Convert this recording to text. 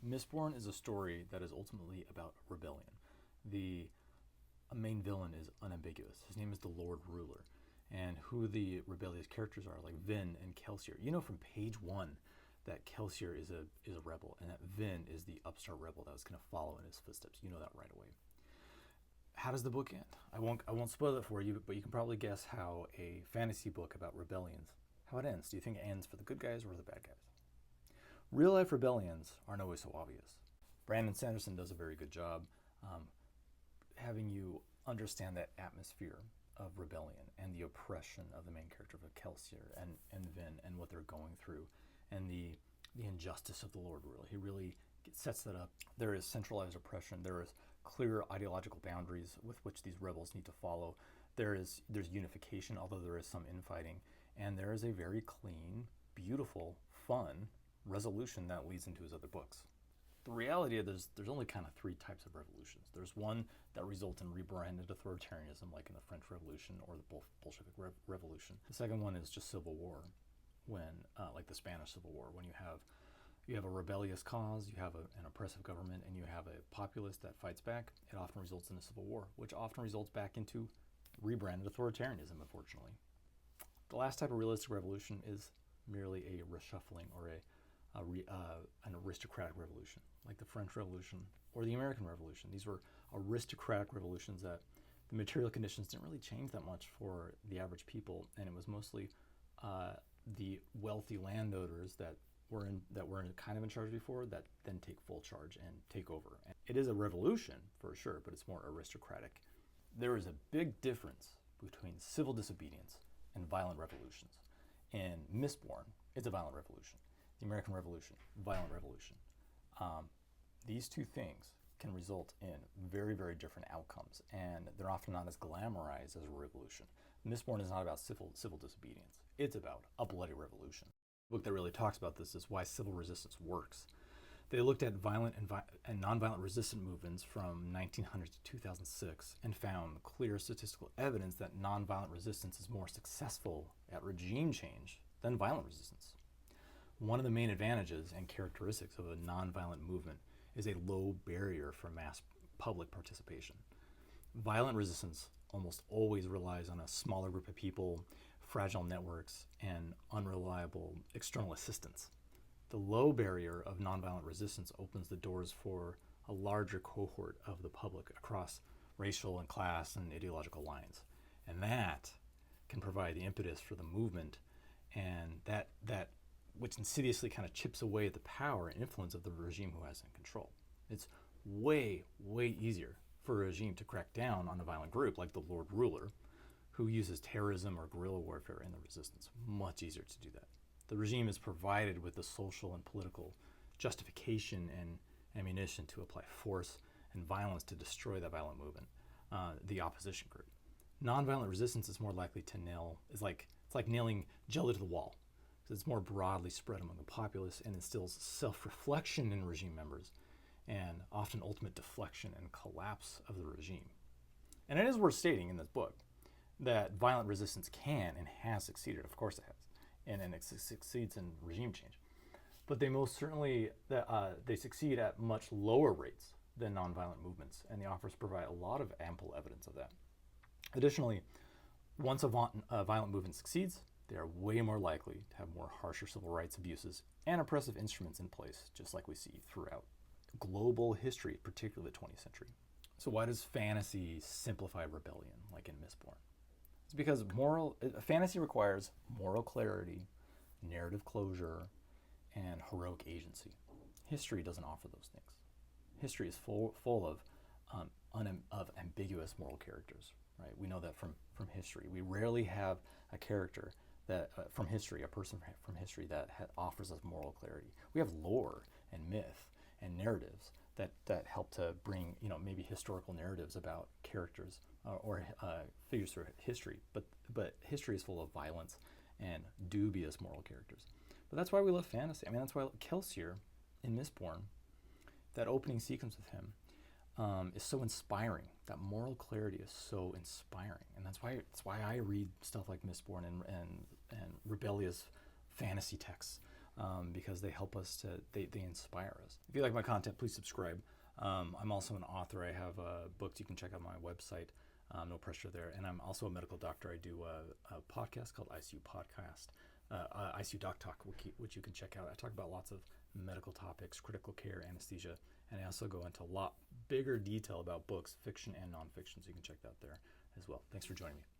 Mistborn is a story that is ultimately about rebellion. The main villain is unambiguous. His name is the Lord Ruler. And who the rebellious characters are, like Vin and Kelsier. You know from page 1 that Kelsier is a rebel, and that Vin is the upstart rebel that was going to follow in his footsteps. You know that right away. How does the book end? I won't spoil it for you, but you can probably guess how a fantasy book about rebellions, how it ends. Do you think it ends for the good guys or the bad guys? Real life rebellions aren't always so obvious. Brandon Sanderson does a very good job having you understand that atmosphere of rebellion and the oppression of the main character of Kelsier and Vin and what they're going through and the injustice of the Lord Ruler. He really sets that up. There is centralized oppression. There is clear ideological boundaries with which these rebels need to follow. There's unification, although there is some infighting. And there is a very clean, beautiful, fun resolution that leads into his other books. The reality is there's only kind of three types of revolutions. There's one that results in rebranded authoritarianism, like in the French Revolution or the Bolshevik Revolution. The second one is just civil war, when like the Spanish Civil War, when you have a rebellious cause, you have an oppressive government, and you have a populace that fights back. It often results in a civil war, which often results back into rebranded authoritarianism, unfortunately. The last type of realistic revolution is merely a reshuffling or an aristocratic revolution, like the French Revolution or the American Revolution. These were aristocratic revolutions that the material conditions didn't really change that much for the average people, and it was mostly the wealthy landowners that were kind of in charge before that then take full charge and take over. And it is a revolution for sure, but it's more aristocratic. There is a big difference between civil disobedience and violent revolutions. In Mistborn, it's a violent revolution. The American Revolution, violent revolution. These two things can result in very, very different outcomes, and they're often not as glamorized as a revolution. Mistborn is not about civil disobedience. It's about a bloody revolution. The book that really talks about this is Why Civil Resistance Works. They looked at violent and nonviolent resistant movements from 1900 to 2006 and found clear statistical evidence that nonviolent resistance is more successful at regime change than violent resistance. One of the main advantages and characteristics of a nonviolent movement is a low barrier for mass public participation. Violent resistance almost always relies on a smaller group of people, fragile networks, and unreliable external assistance. The low barrier of nonviolent resistance opens the doors for a larger cohort of the public across racial and class and ideological lines. And that can provide the impetus for the movement, and that which insidiously kind of chips away at the power and influence of the regime who has in control. It's way, way easier for a regime to crack down on a violent group like the Lord Ruler, who uses terrorism or guerrilla warfare in the resistance. Much easier to do that. The regime is provided with the social and political justification and ammunition to apply force and violence to destroy that violent movement, the opposition group. Nonviolent resistance is more likely to it's like nailing jelly to the wall. It's more broadly spread among the populace and instills self-reflection in regime members and often ultimate deflection and collapse of the regime. And it is worth stating in this book that violent resistance can and has succeeded. Of course it has. And it succeeds in regime change. But they most certainly, they succeed at much lower rates than nonviolent movements, and the authors provide a lot of ample evidence of that. Additionally, once a violent movement succeeds, they are way more likely to have more harsher civil rights abuses and oppressive instruments in place, just like we see throughout global history, particularly the 20th century. So why does fantasy simplify rebellion, like in Mistborn? It's because fantasy requires moral clarity, narrative closure, and heroic agency. History doesn't offer those things. History is full of ambiguous moral characters, right? We know that from history. We rarely have a character that from history, a person from history that offers us moral clarity. We have lore and myth and narratives that help to bring, maybe historical narratives about characters or figures through history. But history is full of violence and dubious moral characters. But that's why we love fantasy. That's why Kelsier in Mistborn, that opening sequence with him, is so inspiring. That moral clarity is so inspiring, and that's why I read stuff like Mistborn and rebellious fantasy texts because they help us they inspire us. If you like my content, please subscribe. I'm also an author. I have books you can check out on my website. No pressure there. And I'm also a medical doctor. I do a podcast called ICU Podcast, ICU Doc Talk, which you can check out. I talk about lots of medical topics, critical care, anesthesia, and I also go into a lot bigger detail about books, fiction and nonfiction, so you can check that there as well. Thanks for joining me.